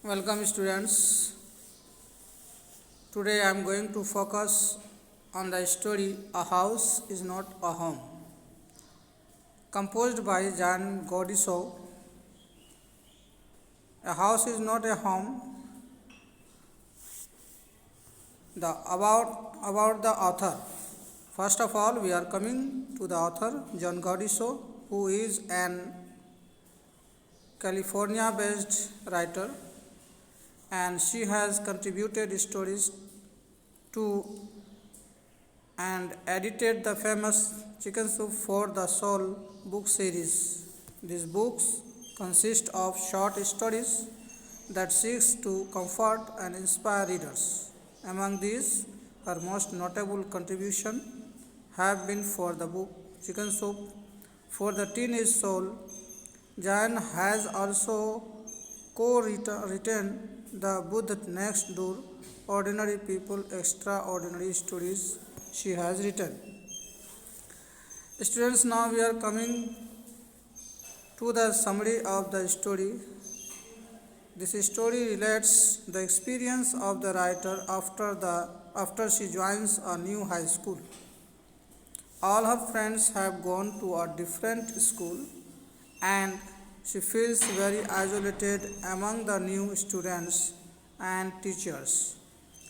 Welcome students. Today I am going to focus on the story A House is Not a Home, composed by Jan Godiso. A house is not a home. About the author. First of all, we are coming to the author John Godiso, who is an California-based writer, and she has contributed stories to and edited the famous Chicken Soup for the Soul book series. These books consist of short stories that seeks to comfort and inspire readers. Among these, her most notable contribution have been for the book Chicken Soup for the Teenage Soul. Jan has also co-written the Buddha Next Door, Ordinary People, Extraordinary Stories she has written. Students, now we are coming to the summary of the story. This story relates the experience of the writer after she joins a new high school. All her friends have gone to a different school and she feels very isolated among the new students and teachers.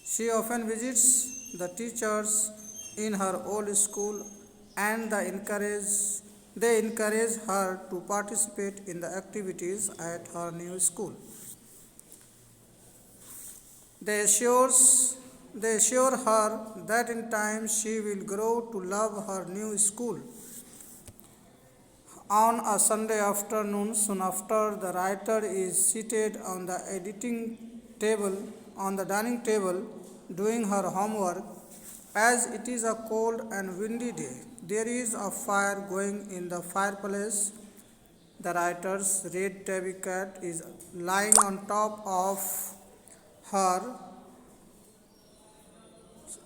She often visits the teachers in her old school and they encourage her to participate in the activities at her new school. They assure her that in time she will grow to love her new school. On a Sunday afternoon, soon after the writer is seated on the dining table, doing her homework, as it is a cold and windy day, there is a fire going in the fireplace. The writer's red tabby cat is lying on top of her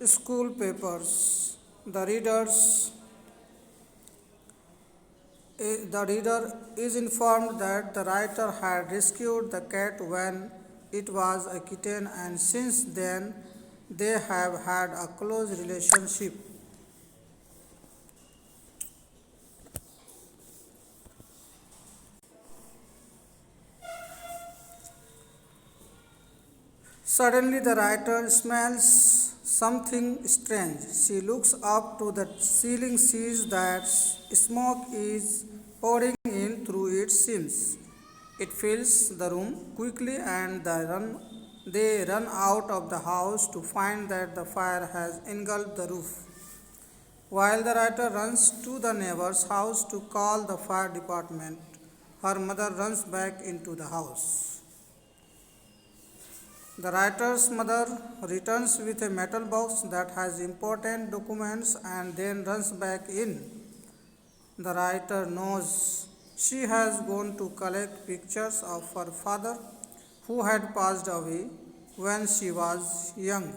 school papers. The reader is informed that the writer had rescued the cat when it was a kitten, and since then they have had a close relationship. Suddenly, the writer smells something strange. She looks up to the ceiling, sees that smoke is pouring in through its seams. It fills the room quickly, and they run out of the house to find that the fire has engulfed the roof. While the writer runs to the neighbor's house to call the fire department, her mother runs back into the house. The writer's mother returns with a metal box that has important documents and then runs back in. The writer knows she has gone to collect pictures of her father who had passed away when she was young.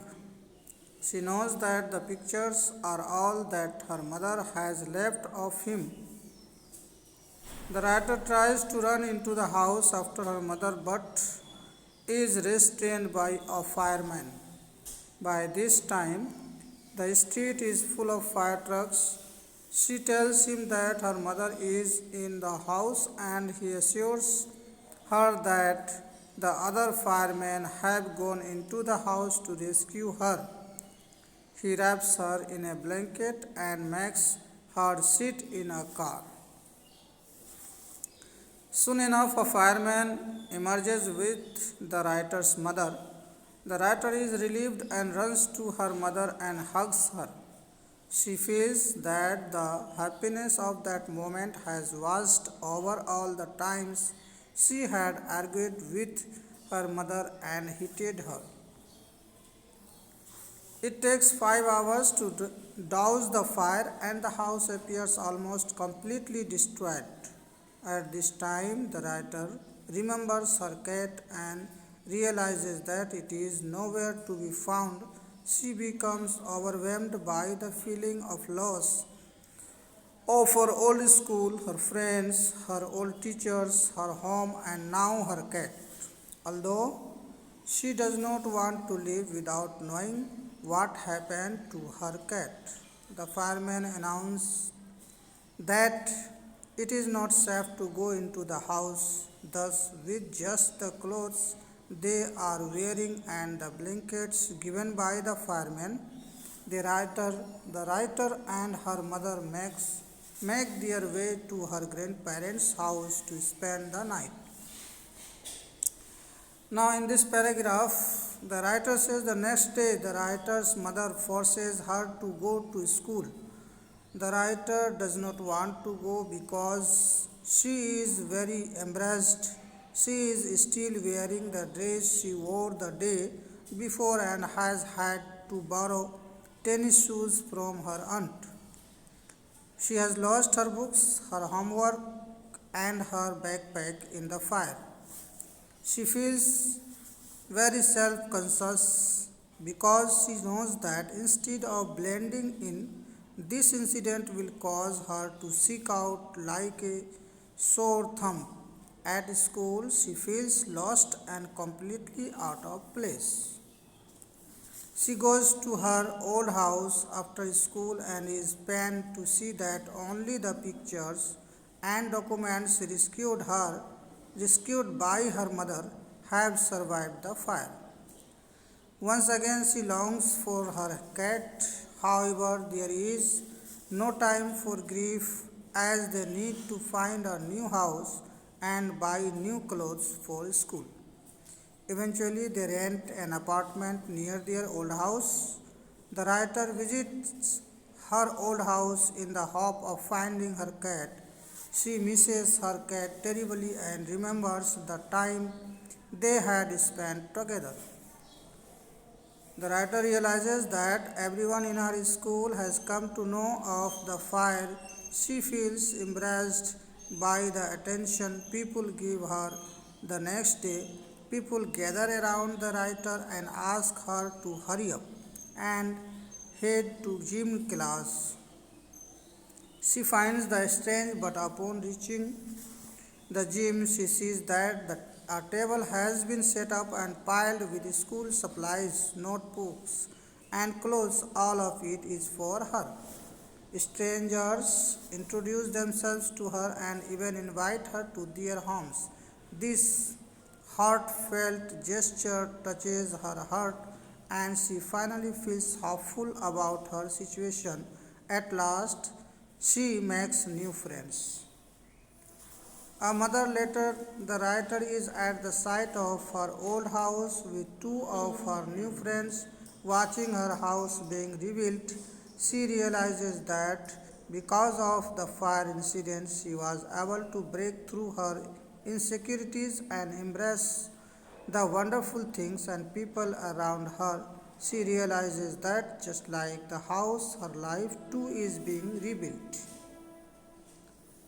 She knows that the pictures are all that her mother has left of him. The writer tries to run into the house after her mother but is restrained by a fireman. By this time, the street is full of fire trucks. She tells him that her mother is in the house and he assures her that the other firemen have gone into the house to rescue her. He wraps her in a blanket and makes her sit in a car. Soon enough, a fireman emerges with the writer's mother. The writer is relieved and runs to her mother and hugs her. She feels that the happiness of that moment has washed over all the times she had argued with her mother and hated her. It takes 5 hours to douse the fire, and the house appears almost completely destroyed. At this time, the writer remembers her cat and realizes that it is nowhere to be found. She becomes overwhelmed by the feeling of loss of her old school, her friends, her old teachers, her home, and now her cat. Although She does not want to live without knowing what happened to her cat. The fireman announced that it is not safe to go into the house. Thus, with just the clothes they are wearing and the blankets given by the fireman, the writer and her mother make their way to her grandparents' house to spend the night. Now, in this paragraph, the writer says the next day the writer's mother forces her to go to school. The writer does not want to go because she is very embarrassed. She is still wearing the dress she wore the day before and has had to borrow tennis shoes from her aunt. She has lost her books, her homework, and her backpack in the fire. She feels very self conscious because she knows that instead of blending in, this incident will cause her to seek out like a sore thumb. At school, she feels lost and completely out of place. She goes to her old house after school and is pained to see that only the pictures and documents rescued by her mother, have survived the fire. Once again, she longs for her cat. However, there is no time for grief as they need to find a new house and buy new clothes for school. Eventually, they rent an apartment near their old house. The writer visits her old house in the hope of finding her cat. She misses her cat terribly and remembers the time they had spent together. The writer realizes that everyone in her school has come to know of the fire. She feels embarrassed by the attention people give her. The next day, people gather around the writer and ask her to hurry up and head to gym class. She finds the strange, but upon reaching the gym, she sees that a table has been set up and piled with school supplies, notebooks, and clothes. All of it is for her. Strangers introduce themselves to her and even invite her to their homes. This heartfelt gesture touches her heart and she finally feels hopeful about her situation. At last, she makes new friends. A mother later, the writer is at the site of her old house with two of her new friends watching her house being rebuilt. She realizes that because of the fire incident, she was able to break through her insecurities and embrace the wonderful things and people around her. She realizes that just like the house, her life too is being rebuilt.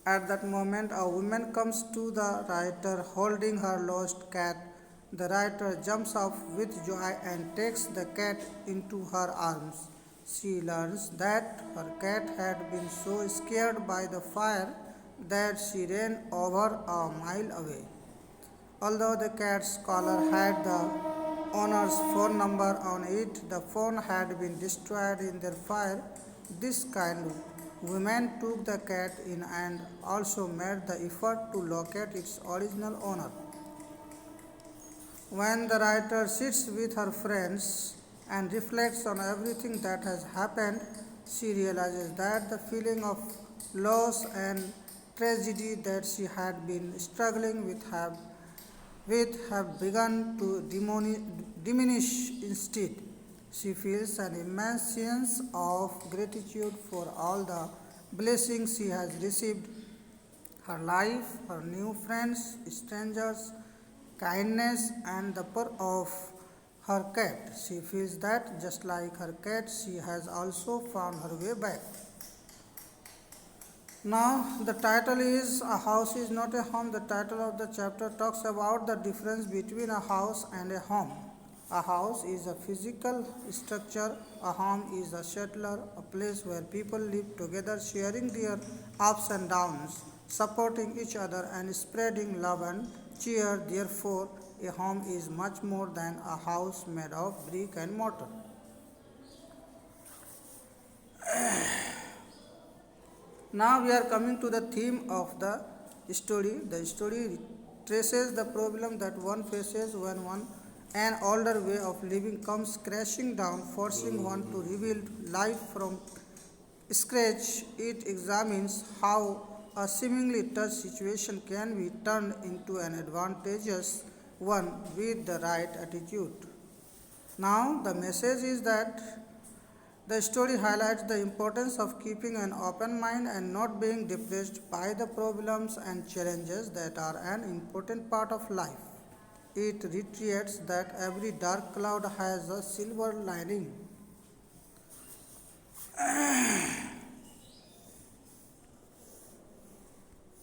At that moment, a woman comes to the writer holding her lost cat. The writer jumps up with joy and takes the cat into her arms. She learns that her cat had been so scared by the fire that she ran over a mile away. Although the cat's collar had the owner's phone number on it, the phone had been destroyed in the fire. This kind woman took the cat in and also made the effort to locate its original owner. When the writer sits with her friends and reflects on everything that has happened, she realizes that the feeling of loss and tragedy that she had been struggling with have begun to diminish instead. She feels an immense sense of gratitude for all the blessings she has received, her life, her new friends, strangers, kindness, and the purr of her cat. She feels that just like her cat, she has also found her way back. Now, the title is A House is Not a Home. The title of the chapter talks about the difference between a house and a home. A house is a physical structure, a home is a settler, a place where people live together, sharing their ups and downs, supporting each other, and spreading love and cheer. Therefore, a home is much more than a house made of brick and mortar. Now we are coming to the theme of the story. The story traces the problem that one faces when an older way of living comes crashing down, forcing one to rebuild life from scratch. It examines how a seemingly tough situation can be turned into an advantageous one with the right attitude. Now, the message is that the story highlights the importance of keeping an open mind and not being depressed by the problems and challenges that are an important part of life. It reiterates that every dark cloud has a silver lining.